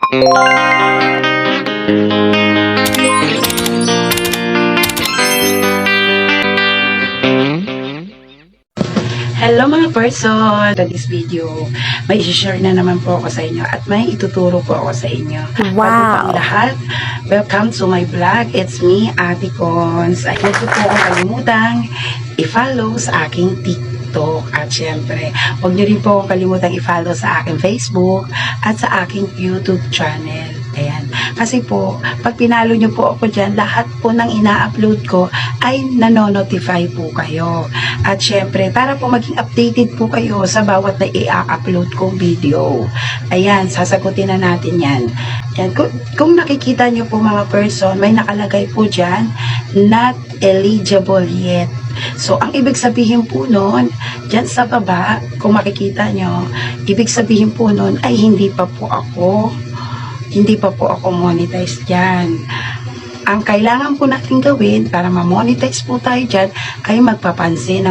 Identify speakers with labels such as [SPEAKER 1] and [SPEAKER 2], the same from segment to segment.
[SPEAKER 1] Hello mga person! In this video, may i-share na naman po ako sa inyo at may ituturo po ako sa inyo.
[SPEAKER 2] Wow!
[SPEAKER 1] Bago pang lahat, welcome to my vlog. It's me, Ate Cons. Ay, huwag po akong kalimutang i-follow sa aking TikTok. At syempre, huwag nyo rin po akong kalimutang i-follow sa aking Facebook at sa aking YouTube channel. Ayan. Kasi po, pag pinalo nyo po ako dyan, lahat po ng ina-upload ko ay nanonotify po kayo. At syempre, para po maging updated po kayo sa bawat na i-upload kong video. Ayan, sasagutin na natin yan. Ayan, kung nakikita nyo po mga person, may nakalagay po dyan, not eligible yet. So, ang ibig sabihin po nun, dyan sa baba, kung makikita nyo, ibig sabihin po nun ay hindi pa po ako monetize dyan. Ang kailangan po natin gawin para ma-monetize po tayo dyan ay magpapansin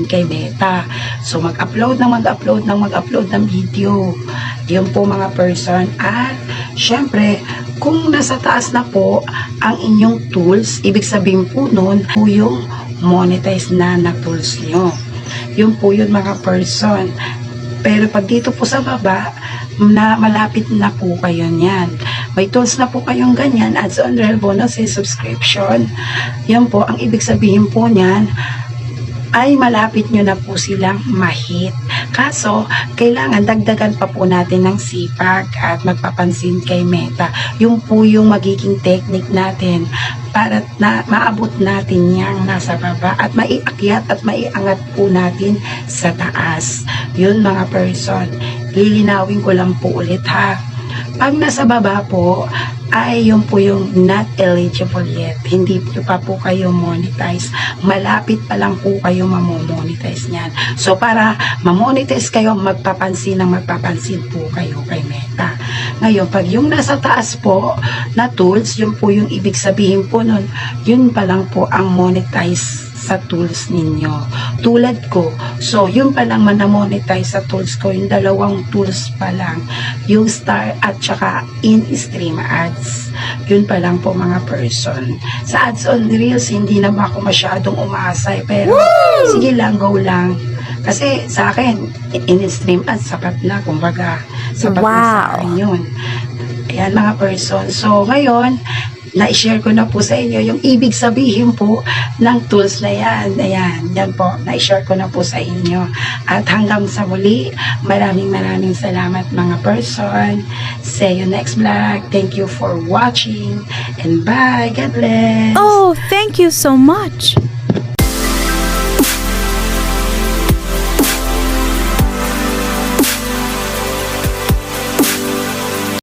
[SPEAKER 1] kay Meta. So, mag-upload ng video. Yun po mga person. At, syempre, kung nasa taas na po ang inyong tools, ibig sabihin po nun po yung monetize na tools nyo. Yun po yun mga person. Pero pag dito po sa baba, na malapit na po kayo niyan. May tools na po kayong ganyan, ads on reel bonuses, subscription. Yan po, ang ibig sabihin po niyan, ay malapit nyo na po silang ma-hit. Kaso, kailangan dagdagan pa po natin ng sipag at magpapansin kay Meta. Yung po yung magiging technique natin para na maabot natin yang nasa baba at maiakyat at maiangat po natin sa taas. Yun mga person, lilinawin ko lang po ulit ha. Pag nasa baba po, ay yun po yung not eligible yet. Hindi pa po kayo monetize. Malapit pa lang po kayo mamonetize niyan. So, para mamonetize kayo, magpapansin po kayo kay Meta. Ngayon, pag yung nasa taas po na tools, yun po yung ibig sabihin po nun, yun pa lang po ang monetize sa tools ninyo. Tulad ko. So, yun pa lang manamonetize sa tools ko. Yung dalawang tools pa lang. Yung star at saka in-stream ads. Yun pa lang po mga person. Sa ads on reels, hindi naman ako masyadong umaasay. Pero, sige lang, go lang. Kasi sa akin, in-stream ads, sapat na. Kumbaga, sapat na sa akin yun. Ayan mga person. So, ngayon, na-share ko na po sa inyo yung ibig sabihin po ng tools na yan. Ayan, yan po. Na-share ko na po sa inyo. At hanggang sa muli, maraming salamat mga person. See you next vlog. Thank you for watching. And bye. God bless.
[SPEAKER 2] Oh, thank you so much.